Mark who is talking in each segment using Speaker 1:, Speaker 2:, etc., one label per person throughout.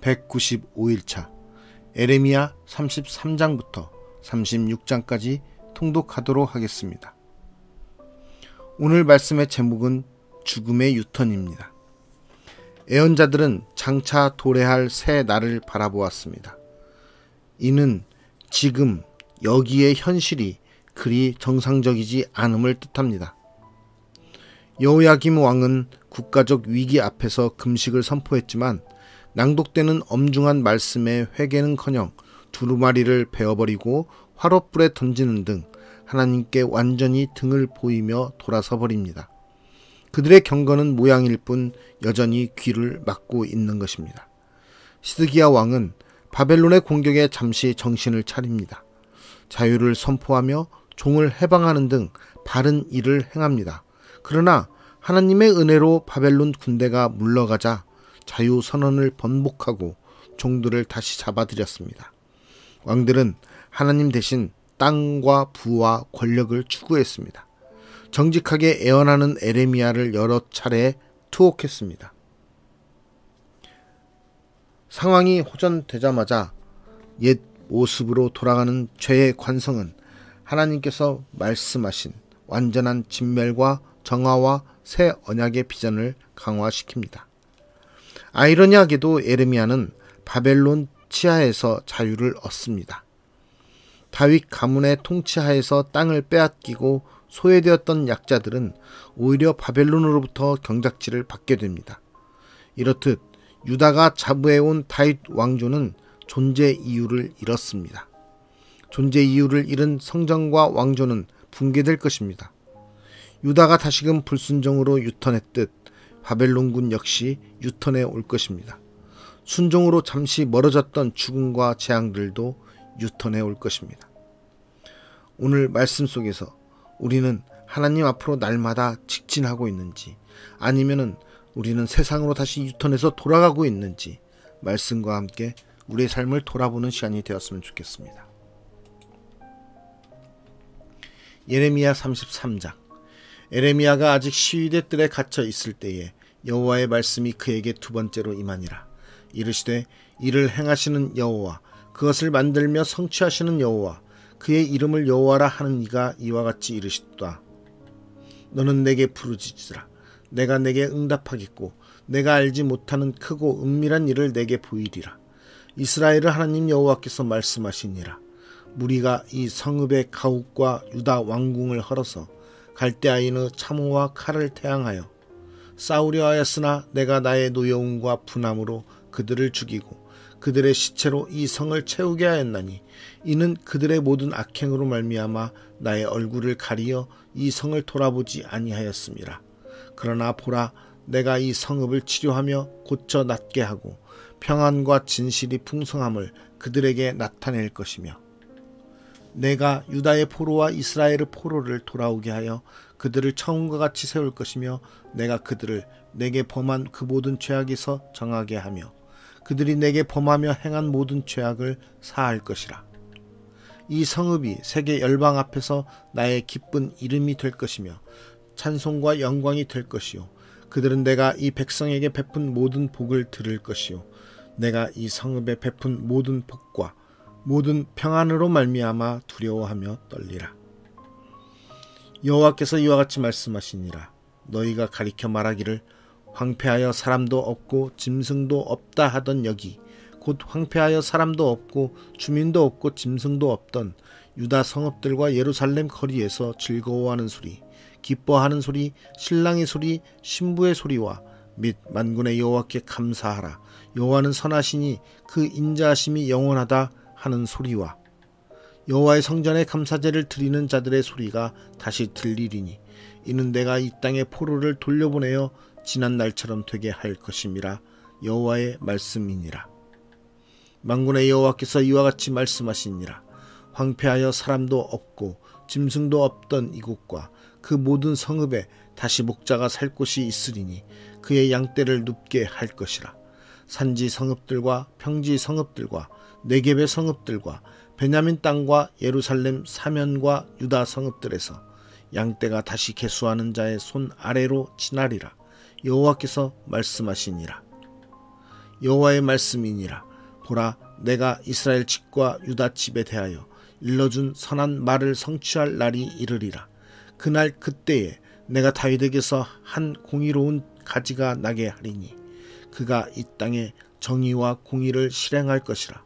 Speaker 1: 195일차 에레미야 33장부터 36장까지 통독하도록 하겠습니다. 오늘 말씀의 제목은 죽음의 유턴입니다. 예언자들은 장차 도래할 새 날을 바라보았습니다. 이는 지금 여기의 현실이 그리 정상적이지 않음을 뜻합니다. 여호야김 왕은 국가적 위기 앞에서 금식을 선포했지만 낭독되는 엄중한 말씀의 회개는커녕 두루마리를 베어버리고 화롯불에 던지는 등 하나님께 완전히 등을 보이며 돌아서 버립니다. 그들의 경건은 모양일 뿐 여전히 귀를 막고 있는 것입니다. 시드기야 왕은 바벨론의 공격에 잠시 정신을 차립니다. 자유를 선포하며 종을 해방하는 등 바른 일을 행합니다. 그러나 하나님의 은혜로 바벨론 군대가 물러가자 자유선언을 번복하고 종들을 다시 잡아들였습니다. 왕들은 하나님 대신 땅과 부와 권력을 추구했습니다. 정직하게 애언하는 에레미야를 여러 차례 투옥했습니다. 상황이 호전되자마자 옛 모습으로 돌아가는 죄의 관성은 하나님께서 말씀하신 완전한 진멸과 정화와 새 언약의 비전을 강화시킵니다. 아이러니하게도 에레미야는 바벨론 치하에서 자유를 얻습니다. 다윗 가문의 통치하에서 땅을 빼앗기고 소외되었던 약자들은 오히려 바벨론으로부터 경작지를 받게 됩니다. 이렇듯 유다가 자부해온 다윗 왕조는 존재 이유를 잃었습니다. 존재 이유를 잃은 성전과 왕조는 붕괴될 것입니다. 유다가 다시금 불순종으로 유턴했듯 바벨론군 역시 유턴해 올 것입니다. 순종으로 잠시 멀어졌던 죽음과 재앙들도 유턴해 올 것입니다. 오늘 말씀 속에서 우리는 하나님 앞으로 날마다 직진하고 있는지, 아니면은 우리는 세상으로 다시 유턴해서 돌아가고 있는지 말씀과 함께 우리의 삶을 돌아보는 시간이 되었으면 좋겠습니다. 예레미야 33장. 에레미야가 아직 시위대 뜰에 갇혀 있을 때에 여호와의 말씀이 그에게 두 번째로 임하니라. 이르시되 이를 행하시는 여호와, 그것을 만들며 성취하시는 여호와, 그의 이름을 여호와라 하는 이가 이와 같이 이르시도다. 너는 내게 부르짖으라. 내가 내게 응답하겠고 내가 알지 못하는 크고 은밀한 일을 내게 보이리라. 이스라엘의 하나님 여호와께서 말씀하시니라. 무리가 이 성읍의 가옥과 유다 왕궁을 헐어서 갈대아인의 참호와 칼을 태양하여 싸우려 하였으나 내가 나의 노여움과 분함으로 그들을 죽이고 그들의 시체로 이 성을 채우게 하였나니 이는 그들의 모든 악행으로 말미암아 나의 얼굴을 가리어 이 성을 돌아보지 아니하였음이라. 그러나 보라, 내가 이 성읍을 치료하며 고쳐 낫게 하고 평안과 진실이 풍성함을 그들에게 나타낼 것이며 내가 유다의 포로와 이스라엘의 포로를 돌아오게 하여 그들을 처음과 같이 세울 것이며 내가 그들을 내게 범한 그 모든 죄악에서 정하게 하며 그들이 내게 범하며 행한 모든 죄악을 사할 것이라. 이 성읍이 세계 열방 앞에서 나의 기쁜 이름이 될 것이며 찬송과 영광이 될 것이요, 그들은 내가 이 백성에게 베푼 모든 복을 들을 것이요, 내가 이 성읍에 베푼 모든 복과 모든 평안으로 말미암아 두려워하며 떨리라. 여호와께서 이와 같이 말씀하시니라. 너희가 가리켜 말하기를 황폐하여 사람도 없고 짐승도 없다 하던 여기, 곧 황폐하여 사람도 없고 주민도 없고 짐승도 없던 유다 성읍들과 예루살렘 거리에서 즐거워하는 소리, 기뻐하는 소리, 신랑의 소리, 신부의 소리와 및 만군의 여호와께 감사하라. 여호와는 선하시니 그 인자하심이 영원하다 하는 소리와 여호와의 성전에 감사제를 드리는 자들의 소리가 다시 들리리니 이는 내가 이 땅에 포로를 돌려보내어 지난 날처럼 되게 할 것임이라. 여호와의 말씀이니라. 만군의 여호와께서 이와 같이 말씀하시니라. 황폐하여 사람도 없고 짐승도 없던 이곳과 그 모든 성읍에 다시 목자가 살 곳이 있으리니 그의 양떼를 눕게 할 것이라. 산지 성읍들과 평지 성읍들과 네겝의 성읍들과 베냐민 땅과 예루살렘 사면과 유다 성읍들에서 양떼가 다시 계수하는 자의 손 아래로 지나리라. 여호와께서 말씀하시니라. 여호와의 말씀이니라. 보라, 내가 이스라엘 집과 유다 집에 대하여 일러준 선한 말을 성취할 날이 이르리라. 그날 그때에 내가 다윗에게서 한 공의로운 가지가 나게 하리니 그가 이 땅에 정의와 공의를 실행할 것이라.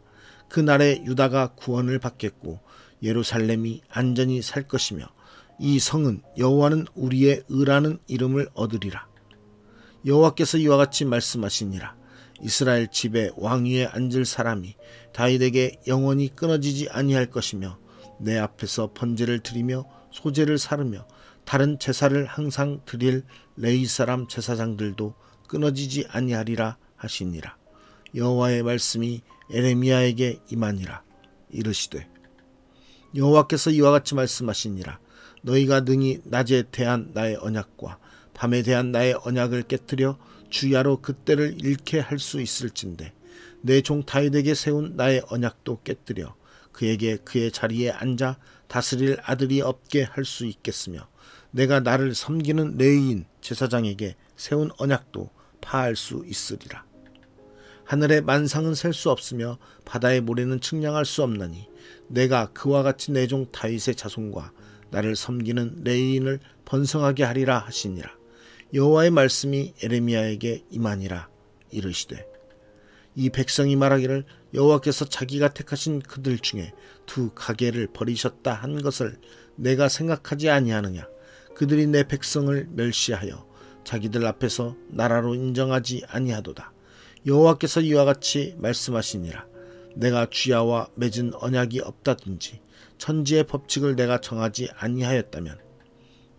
Speaker 1: 그날에 유다가 구원을 받겠고 예루살렘이 안전히 살 것이며 이 성은 여호와는 우리의 의라는 이름을 얻으리라. 여호와께서 이와 같이 말씀하시니라. 이스라엘 집에 왕위에 앉을 사람이 다윗에게 영원히 끊어지지 아니할 것이며 내 앞에서 번제를 드리며 소제를 사르며 다른 제사를 항상 드릴 레위 사람 제사장들도 끊어지지 아니하리라 하시니라. 여호와의 말씀이 에레미야에게 임하니라. 이르시되 여호와께서 이와 같이 말씀하시니라. 너희가 능히 낮에 대한 나의 언약과 밤에 대한 나의 언약을 깨뜨려 주야로 그때를 잃게 할 수 있을진데 내 종 다윗에게 세운 나의 언약도 깨뜨려 그에게 그의 자리에 앉아 다스릴 아들이 없게 할 수 있겠으며 내가 나를 섬기는 레위인 제사장에게 세운 언약도 파할 수 있으리라. 하늘의 만상은 셀 수 없으며 바다의 모래는 측량할 수 없나니 내가 그와 같이 내 종 다윗의 자손과 나를 섬기는 레위인을 번성하게 하리라 하시니라. 여호와의 말씀이 에레미야에게 임하니라. 이르시되 이 백성이 말하기를 여호와께서 자기가 택하신 그들 중에 두 가게를 버리셨다 한 것을 내가 생각하지 아니하느냐. 그들이 내 백성을 멸시하여 자기들 앞에서 나라로 인정하지 아니하도다. 여호와께서 이와 같이 말씀하시니라. 내가 주야와 맺은 언약이 없다든지 천지의 법칙을 내가 정하지 아니하였다면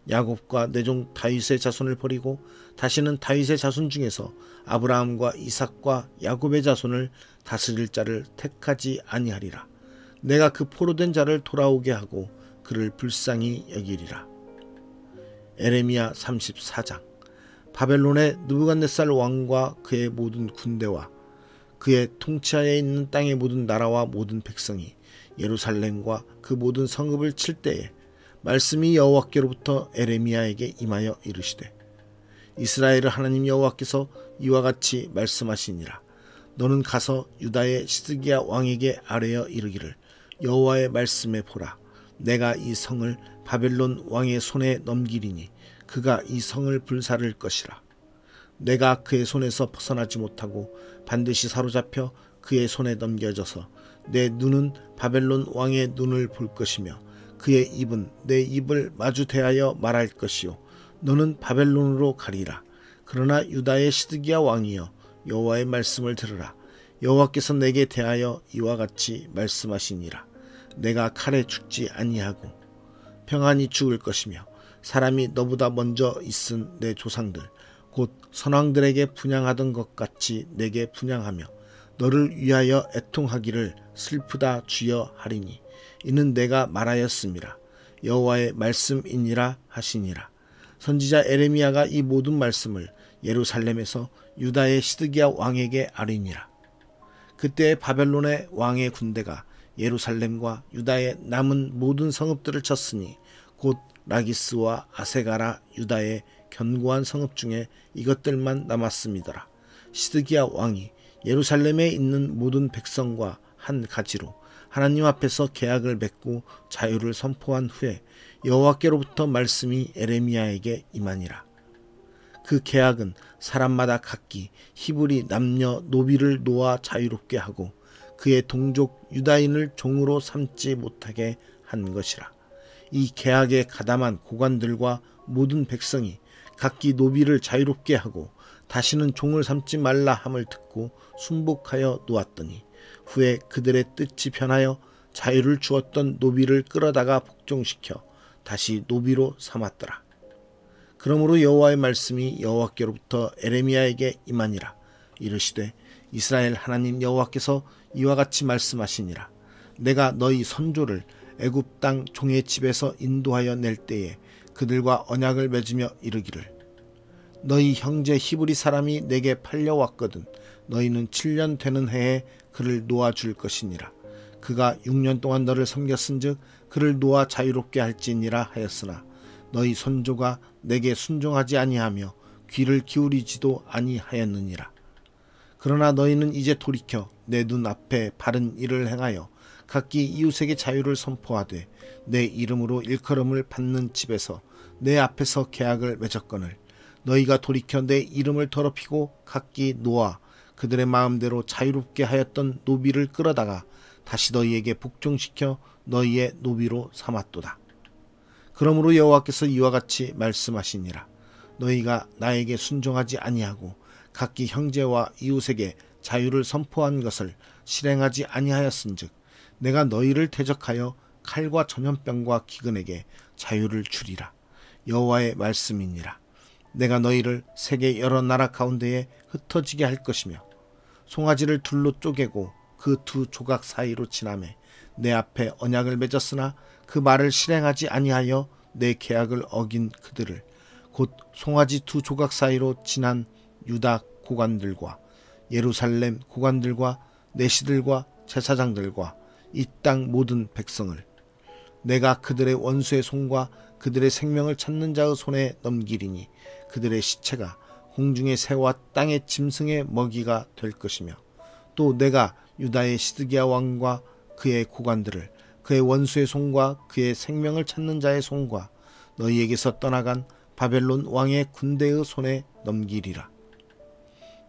Speaker 1: 야곱과 내 종 다윗의 자손을 버리고 다시는 다윗의 자손 중에서 아브라함과 이삭과 야곱의 자손을 다스릴 자를 택하지 아니하리라. 내가 그 포로된 자를 돌아오게 하고 그를 불쌍히 여기리라. 에레미야 34장. 바벨론의 느부갓네살 왕과 그의 모든 군대와 그의 통치하에 있는 땅의 모든 나라와 모든 백성이 예루살렘과 그 모든 성읍을 칠 때에 말씀이 여호와께로부터 에레미야에게 임하여 이르시되 이스라엘의 하나님 여호와께서 이와 같이 말씀하시니라. 너는 가서 유다의 시드기야 왕에게 아뢰어 이르기를 여호와의 말씀에 보라. 내가 이 성을 바벨론 왕의 손에 넘기리니 그가 이 성을 불사를 것이라. 내가 그의 손에서 벗어나지 못하고 반드시 사로잡혀 그의 손에 넘겨져서 내 눈은 바벨론 왕의 눈을 볼 것이며 그의 입은 내 입을 마주 대하여 말할 것이요 너는 바벨론으로 가리라. 그러나 유다의 시드기야 왕이여 여호와의 말씀을 들으라. 여호와께서 내게 대하여 이와 같이 말씀하시니라. 내가 칼에 죽지 아니하고 평안히 죽을 것이며 사람이 너보다 먼저 있은 내 조상들 곧 선왕들에게 분향하던 것 같이 내게 분향하며 너를 위하여 애통하기를 슬프다 주여 하리니 이는 내가 말하였음이라. 여호와의 말씀이니라 하시니라. 선지자 에레미야가 이 모든 말씀을 예루살렘에서 유다의 시드기야 왕에게 아뢰니라. 그때 바벨론의 왕의 군대가 예루살렘과 유다의 남은 모든 성읍들을 쳤으니 곧 라기스와 아세가라 유다의 견고한 성읍 중에 이것들만 남았음이더라. 시드기야 왕이 예루살렘에 있는 모든 백성과 한 가지로 하나님 앞에서 계약을 맺고 자유를 선포한 후에 여호와께로부터 말씀이 에레미야에게 임하니라. 그 계약은 사람마다 각기 히브리 남녀 노비를 놓아 자유롭게 하고 그의 동족 유다인을 종으로 삼지 못하게 한 것이라. 이 계약에 가담한 고관들과 모든 백성이 각기 노비를 자유롭게 하고 다시는 종을 삼지 말라 함을 듣고 순복하여 놓았더니 후에 그들의 뜻이 변하여 자유를 주었던 노비를 끌어다가 복종시켜 다시 노비로 삼았더라. 그러므로 여호와의 말씀이 여호와께로부터 에레미야에게 임하니라. 이르시되 이스라엘 하나님 여호와께서 이와 같이 말씀하시니라. 내가 너희 선조를 애굽 땅 종의 집에서 인도하여 낼 때에 그들과 언약을 맺으며 이르기를 너희 형제 히브리 사람이 내게 팔려왔거든 너희는 7년 되는 해에 그를 놓아줄 것이니라. 그가 6년 동안 너를 섬겼은즉 그를 놓아 자유롭게 할지니라 하였으나 너희 선조가 내게 순종하지 아니하며 귀를 기울이지도 아니하였느니라. 그러나 너희는 이제 돌이켜 내 눈앞에 바른 일을 행하여 각기 이웃에게 자유를 선포하되 내 이름으로 일컬음을 받는 집에서 내 앞에서 계약을 맺었거늘 너희가 돌이켜 내 이름을 더럽히고 각기 노아 그들의 마음대로 자유롭게 하였던 노비를 끌어다가 다시 너희에게 복종시켜 너희의 노비로 삼았도다. 그러므로 여호와께서 이와 같이 말씀하시니라. 너희가 나에게 순종하지 아니하고 각기 형제와 이웃에게 자유를 선포한 것을 실행하지 아니하였은즉 내가 너희를 대적하여 칼과 전염병과 기근에게 자유를 주리라. 여호와의 말씀이니라. 내가 너희를 세계 여러 나라 가운데에 흩어지게 할 것이며 송아지를 둘로 쪼개고 그 두 조각 사이로 지나매 내 앞에 언약을 맺었으나 그 말을 실행하지 아니하여 내 계약을 어긴 그들을 곧 송아지 두 조각 사이로 지난 유다 고관들과 예루살렘 고관들과 내시들과 제사장들과 이 땅 모든 백성을 내가 그들의 원수의 손과 그들의 생명을 찾는 자의 손에 넘기리니 그들의 시체가 공중의 새와 땅의 짐승의 먹이가 될 것이며 또 내가 유다의 시드기야 왕과 그의 고관들을 그의 원수의 손과 그의 생명을 찾는 자의 손과 너희에게서 떠나간 바벨론 왕의 군대의 손에 넘기리라.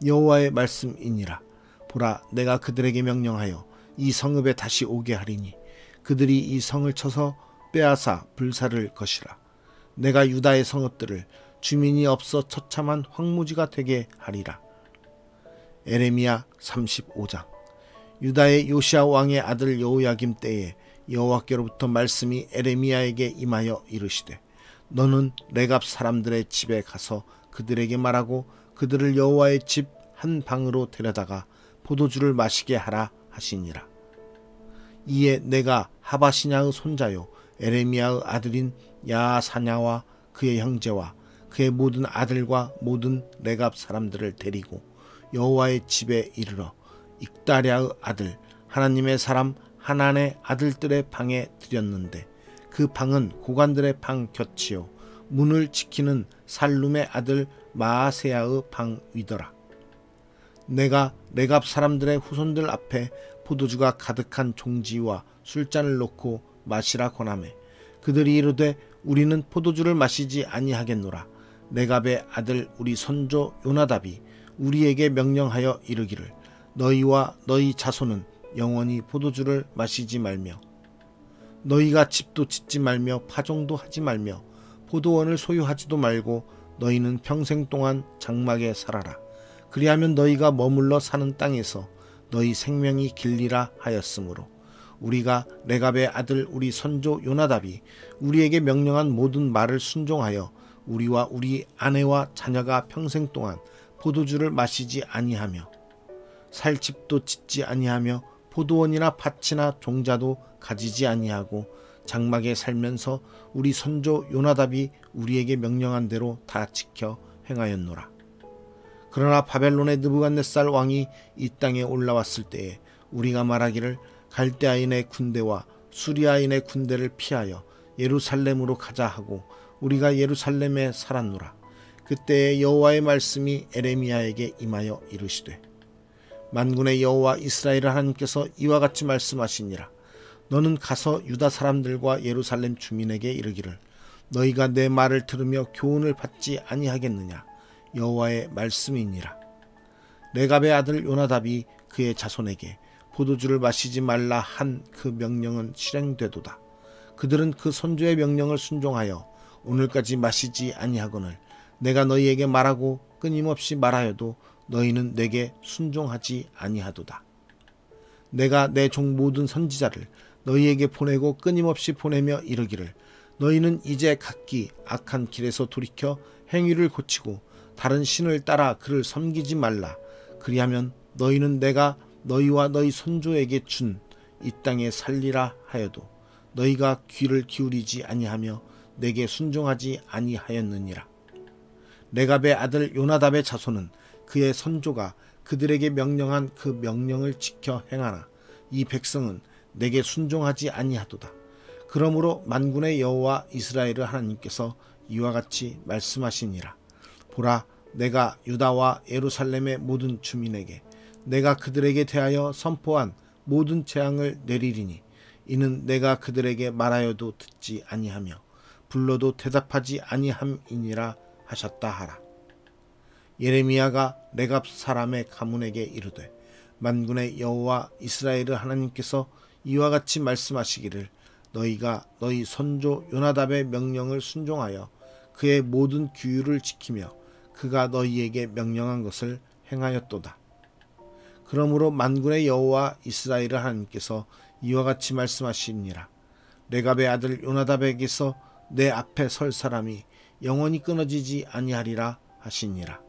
Speaker 1: 여호와의 말씀이니라. 보라, 내가 그들에게 명령하여 이 성읍에 다시 오게 하리니 그들이 이 성을 쳐서 빼앗아 불사를 것이라. 내가 유다의 성읍들을 주민이 없어 처참한 황무지가 되게 하리라. 에레미야 35장. 유다의 요시야 왕의 아들 여호야김 때에 여호와께로부터 말씀이 에레미야에게 임하여 이르시되 너는 레갑 사람들의 집에 가서 그들에게 말하고 그들을 여호와의 집 한 방으로 데려다가 포도주를 마시게 하라 하시니라. 이에 내가 하바시냐의 손자요 에레미야의 아들인 야사냐와 그의 형제와 그의 모든 아들과 모든 레갑 사람들을 데리고 여호와의 집에 이르러 익다랴의 아들 하나님의 사람 하난의 아들들의 방에 들였는데 그 방은 고관들의 방 곁이요 문을 지키는 살룸의 아들 마아세야의 방 위더라. 내가 레갑 사람들의 후손들 앞에 포도주가 가득한 종지와 술잔을 놓고 마시라 권하매 그들이 이르되 우리는 포도주를 마시지 아니하겠노라. 레갑의 아들 우리 손조 요나답이 우리에게 명령하여 이르기를 너희와 너희 자손은 영원히 포도주를 마시지 말며 너희가 집도 짓지 말며 파종도 하지 말며 포도원을 소유하지도 말고 너희는 평생 동안 장막에 살아라. 그리하면 너희가 머물러 사는 땅에서 너희 생명이 길리라 하였으므로 우리가 레갑의 아들 우리 선조 요나답이 우리에게 명령한 모든 말을 순종하여 우리와 우리 아내와 자녀가 평생 동안 포도주를 마시지 아니하며 살 집도 짓지 아니하며 포도원이나 밭이나 종자도 가지지 아니하고 장막에 살면서 우리 선조 요나답이 우리에게 명령한 대로 다 지켜 행하였노라. 그러나 바벨론의 느부갓네살 왕이 이 땅에 올라왔을 때에 우리가 말하기를 갈대아인의 군대와 수리아인의 군대를 피하여 예루살렘으로 가자 하고 우리가 예루살렘에 살았노라. 그때에 여호와의 말씀이 에레미야에게 임하여 이르시되 만군의 여호와 이스라엘 하나님께서 이와 같이 말씀하시니라. 너는 가서 유다 사람들과 예루살렘 주민에게 이르기를 너희가 내 말을 들으며 교훈을 받지 아니하겠느냐. 여호와의 말씀이니라. 레갑의 아들 요나답이 그의 자손에게 포도주를 마시지 말라 한 그 명령은 실행되도다. 그들은 그 선조의 명령을 순종하여 오늘까지 마시지 아니하거늘 내가 너희에게 말하고 끊임없이 말하여도 너희는 내게 순종하지 아니하도다. 내가 내 종 모든 선지자를 너희에게 보내고 끊임없이 보내며 이르기를 너희는 이제 각기 악한 길에서 돌이켜 행위를 고치고 다른 신을 따라 그를 섬기지 말라. 그리하면 너희는 내가 너희와 너희 손조에게 준 이 땅에 살리라 하여도 너희가 귀를 기울이지 아니하며 내게 순종하지 아니하였느니라. 레갑의 아들 요나답의 자손은 그의 선조가 그들에게 명령한 그 명령을 지켜 행하나 이 백성은 내게 순종하지 아니하도다. 그러므로 만군의 여호와 이스라엘의 하나님께서 이와 같이 말씀하시니라. 보라, 내가 유다와 예루살렘의 모든 주민에게 내가 그들에게 대하여 선포한 모든 재앙을 내리리니 이는 내가 그들에게 말하여도 듣지 아니하며 불러도 대답하지 아니함이니라 하셨다 하라. 예레미야가 레갑 사람의 가문에게 이르되 만군의 여호와 이스라엘의 하나님께서 이와 같이 말씀하시기를 너희가 너희 선조 요나답의 명령을 순종하여 그의 모든 규율을 지키며 그가 너희에게 명령한 것을 행하였도다. 그러므로 만군의 여호와 이스라엘의 하나님께서 이와 같이 말씀하시니라. 레갑의 아들 요나답에게서 내 앞에 설 사람이 영원히 끊어지지 아니하리라 하시니라.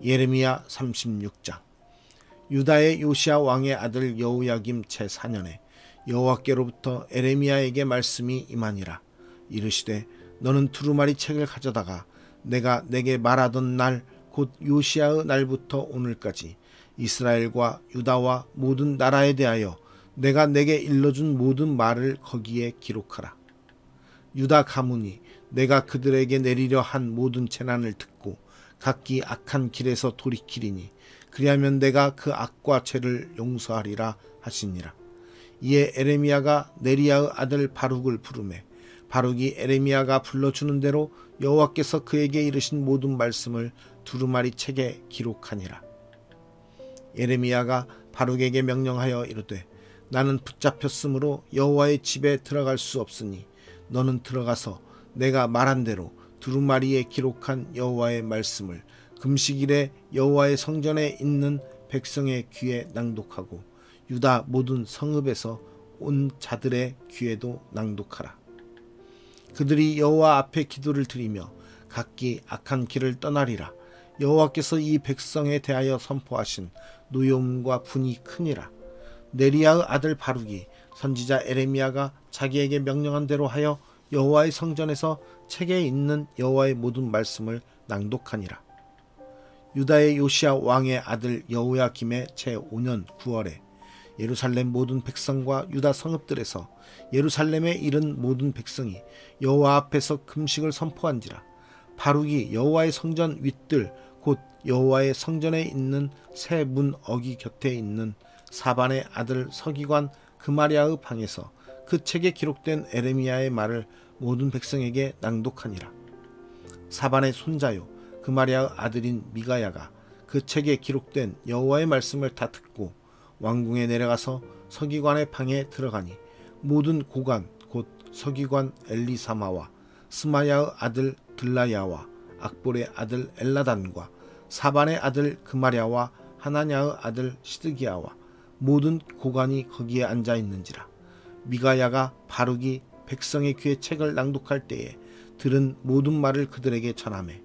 Speaker 1: 예레미야 36장. 유다의 요시야 왕의 아들 여호야김 제4년에 여호와께로부터 에레미야에게 말씀이 임하니라. 이르시되 너는 두루마리 책을 가져다가 내가 내게 말하던 날 곧 요시야의 날부터 오늘까지 이스라엘과 유다와 모든 나라에 대하여 내가 내게 일러준 모든 말을 거기에 기록하라. 유다 가문이 내가 그들에게 내리려 한 모든 재난을 듣고 각기 악한 길에서 돌이키리니 그리하면 내가 그 악과 죄를 용서하리라 하시니라. 이에 에레미야가 네리야의 아들 바룩을 부르매 바룩이 에레미야가 불러주는 대로 여호와께서 그에게 이르신 모든 말씀을 두루마리 책에 기록하니라. 예레미야가 바룩에게 명령하여 이르되 나는 붙잡혔으므로 여호와의 집에 들어갈 수 없으니 너는 들어가서 내가 말한 대로 두루마리에 기록한 여호와의 말씀을 금식일에 여호와의 성전에 있는 백성의 귀에 낭독하고 유다 모든 성읍에서 온 자들의 귀에도 낭독하라. 그들이 여호와 앞에 기도를 드리며 각기 악한 길을 떠나리라. 여호와께서 이 백성에 대하여 선포하신 노여움과 분이 크니라. 네리야의 아들 바룩이 선지자 에레미야가 자기에게 명령한 대로 하여 여호와의 성전에서 책에 있는 여호와의 모든 말씀을 낭독하니라. 유다의 요시야 왕의 아들 여호야김의 제5년 9월에 예루살렘 모든 백성과 유다 성읍들에서 예루살렘에 이른 모든 백성이 여호와 앞에서 금식을 선포한지라. 바룩이 여호와의 성전 윗들 곧 여호와의 성전에 있는 새 문 어기 곁에 있는 사반의 아들 서기관 그마랴의 방에서 그 책에 기록된 에레미야의 말을 모든 백성에게 낭독하니라. 사반의 손자요 그마랴의 아들인 미가야가 그 책에 기록된 여호와의 말씀을 다 듣고 왕궁에 내려가서 서기관의 방에 들어가니 모든 고관 곧 서기관 엘리사마와 스마야의 아들 들라야와 악볼의 아들 엘라단과 사반의 아들 그마랴와 하나냐의 아들 시드기야와 모든 고관이 거기에 앉아 있는지라. 미가야가 바룩이 백성의 귀에 책을 낭독할 때에 들은 모든 말을 그들에게 전하매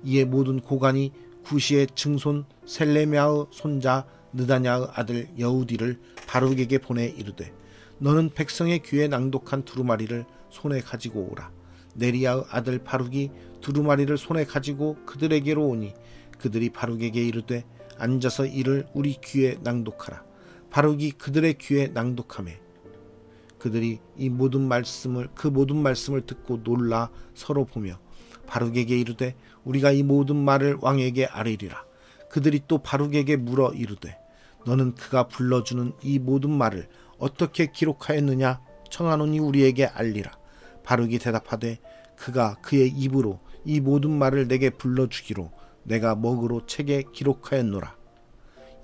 Speaker 1: 이에 모든 고관이 구시의 증손 셀레미야의 손자 느다냐의 아들 여우디를 바룩에게 보내 이르되 너는 백성의 귀에 낭독한 두루마리를 손에 가지고 오라. 네리야의 아들 바룩이 두루마리를 손에 가지고 그들에게로 오니 그들이 바룩에게 이르되 앉아서 이를 우리 귀에 낭독하라. 바룩이 그들의 귀에 낭독하매 그들이 이 모든 말씀을 듣고 놀라 서로 보며 바룩에게 이르되 우리가 이 모든 말을 왕에게 아뢰리라. 그들이 또 바룩에게 물어 이르되 너는 그가 불러주는 이 모든 말을 어떻게 기록하였느냐 청하노니 우리에게 알리라. 바룩이 대답하되 그가 그의 입으로 이 모든 말을 내게 불러주기로 내가 먹으로 책에 기록하였노라.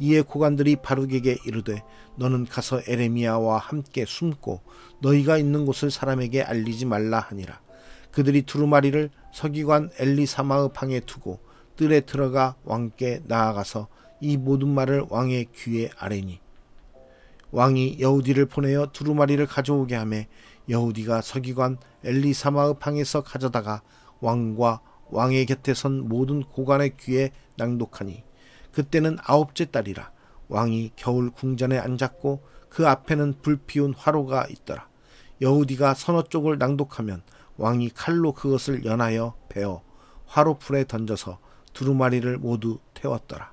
Speaker 1: 이에 고관들이 바룩에게 이르되 너는 가서 에레미야와 함께 숨고 너희가 있는 곳을 사람에게 알리지 말라 하니라. 그들이 두루마리를 서기관 엘리사마의 방에 두고 뜰에 들어가 왕께 나아가서 이 모든 말을 왕의 귀에 아뢰니 왕이 여우디를 보내어 두루마리를 가져오게 하매 여우디가 서기관 엘리사마의 방에서 가져다가 왕과 왕의 곁에 선 모든 고관의 귀에 낭독하니 그때는 9째 달이라. 왕이 겨울 궁전에 앉았고 그 앞에는 불피운 화로가 있더라. 여우디가 서너 쪽을 낭독하면 왕이 칼로 그것을 연하여 베어 화로풀에 던져서 두루마리를 모두 태웠더라.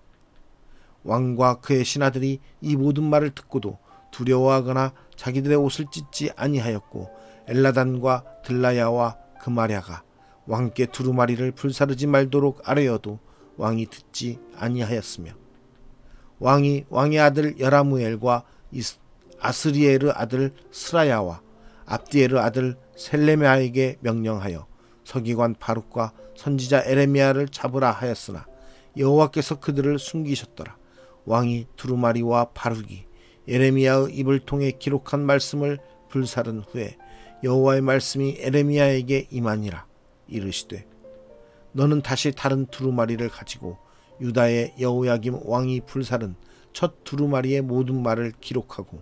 Speaker 1: 왕과 그의 신하들이 이 모든 말을 듣고도 두려워하거나 자기들의 옷을 찢지 아니하였고 엘라단과 들라야와 그마랴가 왕께 두루마리를 불사르지 말도록 아뢰어도 왕이 듣지 아니하였으며 왕이 왕의 아들 여라무엘과 아스리에르 아들 스라야와 압디에르 아들 셀레메아에게 명령하여 서기관 바룩과 선지자 에레미야를 잡으라 하였으나 여호와께서 그들을 숨기셨더라. 왕이 두루마리와 바룩이 에레미야의 입을 통해 기록한 말씀을 불사른 후에 여호와의 말씀이 에레미야에게 임하니라. 이르시되 너는 다시 다른 두루마리를 가지고 유다의 여호야김 왕이 불사른 첫 두루마리의 모든 말을 기록하고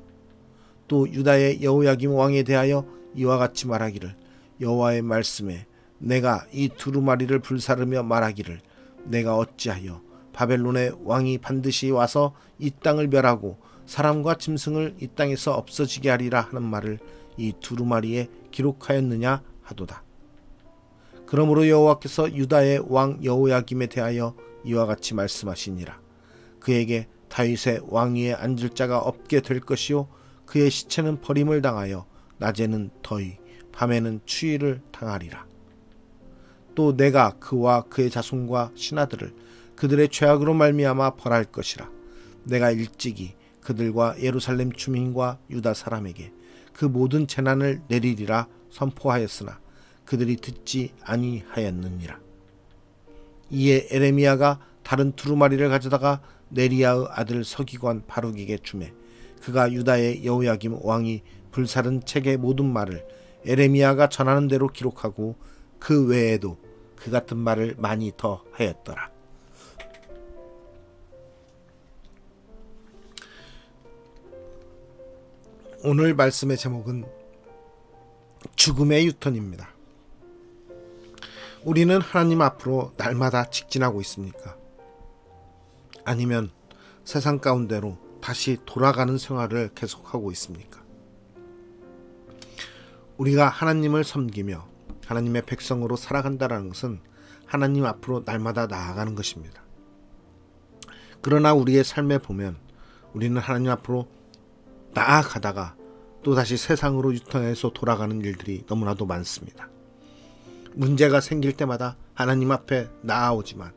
Speaker 1: 또 유다의 여호야김 왕에 대하여 이와 같이 말하기를 여호와의 말씀에 내가 이 두루마리를 불사르며 말하기를 내가 어찌하여 바벨론의 왕이 반드시 와서 이 땅을 멸하고 사람과 짐승을 이 땅에서 없어지게 하리라 하는 말을 이 두루마리에 기록하였느냐 하도다. 그러므로 여호와께서 유다의 왕 여호야김에 대하여 이와 같이 말씀하시니라. 그에게 다윗의 왕위에 앉을 자가 없게 될 것이요 그의 시체는 버림을 당하여 낮에는 더위 밤에는 추위를 당하리라. 또 내가 그와 그의 자손과 신하들을 그들의 죄악으로 말미암아 벌할 것이라. 내가 일찍이 그들과 예루살렘 주민과 유다 사람에게 그 모든 재난을 내리리라 선포하였으나 그들이 듣지 아니하였느니라. 이에 에레미야가 다른 두루마리를 가져다가 네리야의 아들 서기관 바룩에게 주매 그가 유다의 여호야김 왕이 불사른 책의 모든 말을 에레미야가 전하는 대로 기록하고 그 외에도 그 같은 말을 많이 더 하였더라. 오늘 말씀의 제목은 죽음의 유턴입니다. 우리는 하나님 앞으로 날마다 직진하고 있습니까? 아니면 세상 가운데로 다시 돌아가는 생활을 계속하고 있습니까? 우리가 하나님을 섬기며 하나님의 백성으로 살아간다는 것은 하나님 앞으로 날마다 나아가는 것입니다. 그러나 우리의 삶에 보면 우리는 하나님 앞으로 나아가다가 또다시 세상으로 유턴해서 돌아가는 일들이 너무나도 많습니다. 문제가 생길 때마다 하나님 앞에 나아오지만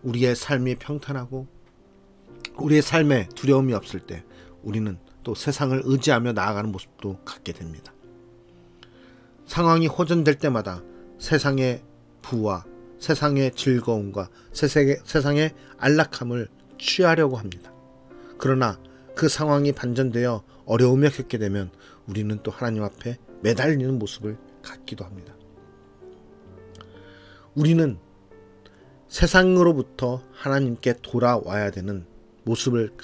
Speaker 1: 우리의 삶이 평탄하고 우리의 삶에 두려움이 없을 때 우리는 또 세상을 의지하며 나아가는 모습도 갖게 됩니다. 상황이 호전될 때마다 세상의 부와 세상의 즐거움과 세상의 안락함을 취하려고 합니다. 그러나 그 상황이 반전되어 어려움을 겪게 되면 우리는 또 하나님 앞에 매달리는 모습을 갖기도 합니다. 우리는 세상으로부터 하나님께 돌아와야 되는 모습을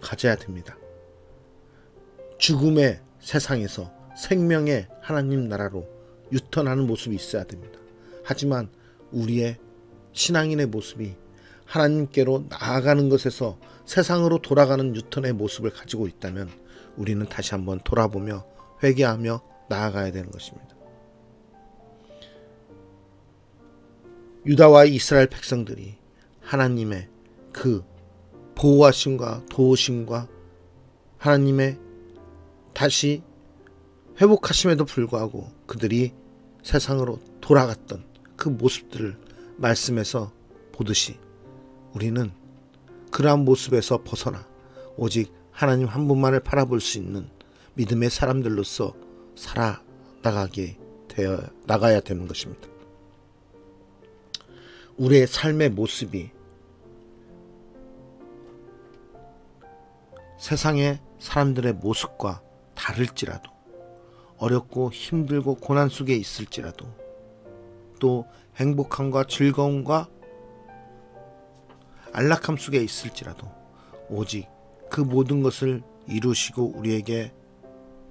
Speaker 1: 가져야 됩니다. 죽음의 세상에서 생명의 하나님 나라로 유턴하는 모습이 있어야 됩니다. 하지만 우리의 신앙인의 모습이 하나님께로 나아가는 것에서 세상으로 돌아가는 유턴의 모습을 가지고 있다면 우리는 다시 한번 돌아보며 회개하며 나아가야 되는 것입니다. 유다와 이스라엘 백성들이 하나님의 그 보호하심과 도우심과 하나님의 다시 회복하심에도 불구하고 그들이 세상으로 돌아갔던 그 모습들을 말씀에서 보듯이 우리는 그러한 모습에서 벗어나 오직 하나님 한 분만을 바라볼 수 있는 믿음의 사람들로서 나가야 되는 것입니다. 우리의 삶의 모습이 세상의 사람들의 모습과 다를지라도 어렵고 힘들고 고난 속에 있을지라도 또 행복함과 즐거움과 안락함 속에 있을지라도 오직 그 모든 것을 이루시고 우리에게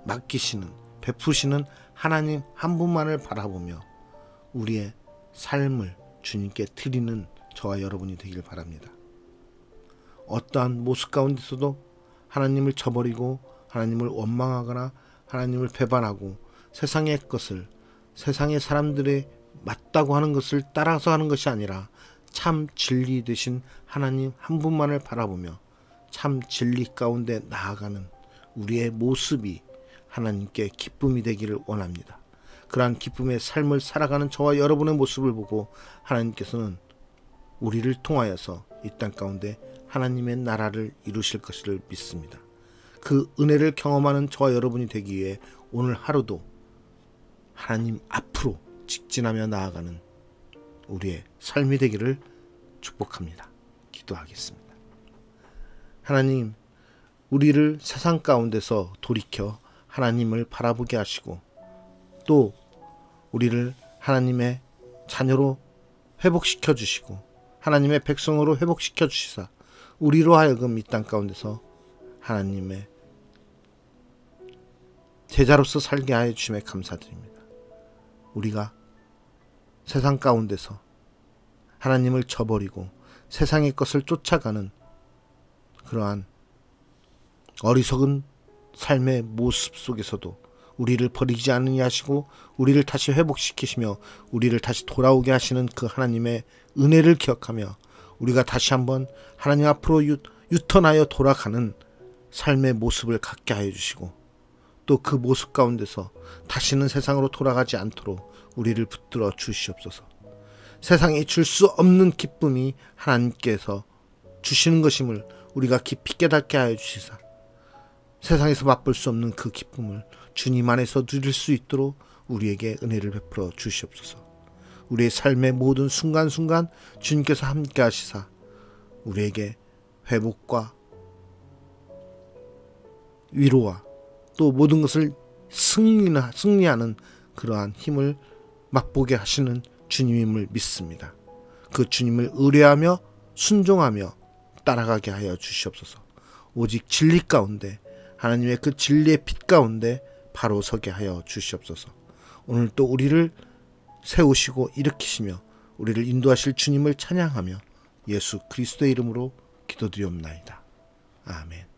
Speaker 1: 맡기시는 베푸시는 하나님 한 분만을 바라보며 우리의 삶을 주님께 드리는 저와 여러분이 되길 바랍니다. 어떠한 모습 가운데서도 하나님을 저버리고 하나님을 원망하거나 하나님을 배반하고 세상의 것을 세상의 사람들의 맞다고 하는 것을 따라서 하는 것이 아니라 참 진리 되신 하나님 한 분만을 바라보며 참 진리 가운데 나아가는 우리의 모습이 하나님께 기쁨이 되기를 원합니다. 그러한 기쁨의 삶을 살아가는 저와 여러분의 모습을 보고 하나님께서는 우리를 통하여서 이 땅 가운데 하나님의 나라를 이루실 것을 믿습니다. 그 은혜를 경험하는 저와 여러분이 되기 위해 오늘 하루도 하나님 앞으로 직진하며 나아가는 우리의 삶이 되기를 축복합니다. 기도하겠습니다. 하나님, 우리를 세상 가운데서 돌이켜 하나님을 바라보게 하시고 또 우리를 하나님의 자녀로 회복시켜 주시고 하나님의 백성으로 회복시켜 주시사 우리로 하여금 이 땅 가운데서 하나님의 제자로서 살게 하여 주심에 감사드립니다. 우리가 세상 가운데서 하나님을 저버리고 세상의 것을 쫓아가는 그러한 어리석은 삶의 모습 속에서도 우리를 버리지 않으냐 하시고 우리를 다시 회복시키시며 우리를 다시 돌아오게 하시는 그 하나님의 은혜를 기억하며 우리가 다시 한번 하나님 앞으로 유턴하여 돌아가는 삶의 모습을 갖게 하여 주시고 또 그 모습 가운데서 다시는 세상으로 돌아가지 않도록 우리를 붙들어 주시옵소서. 세상에 줄 수 없는 기쁨이 하나님께서 주시는 것임을 우리가 깊이 깨닫게 하여 주시사 세상에서 맛볼 수 없는 그 기쁨을 주님 안에서 누릴 수 있도록 우리에게 은혜를 베풀어 주시옵소서. 우리의 삶의 모든 순간순간 주님께서 함께 하시사 우리에게 회복과 위로와 또 모든 것을 승리하는 그러한 힘을 맛보게 하시는 주님임을 믿습니다. 그 주님을 의뢰하며 순종하며 따라가게 하여 주시옵소서. 오직 진리 가운데 하나님의 그 진리의 빛 가운데 바로 서게 하여 주시옵소서. 오늘 또 우리를 세우시고 일으키시며 우리를 인도하실 주님을 찬양하며 예수 그리스도의 이름으로 기도드리옵나이다. 아멘.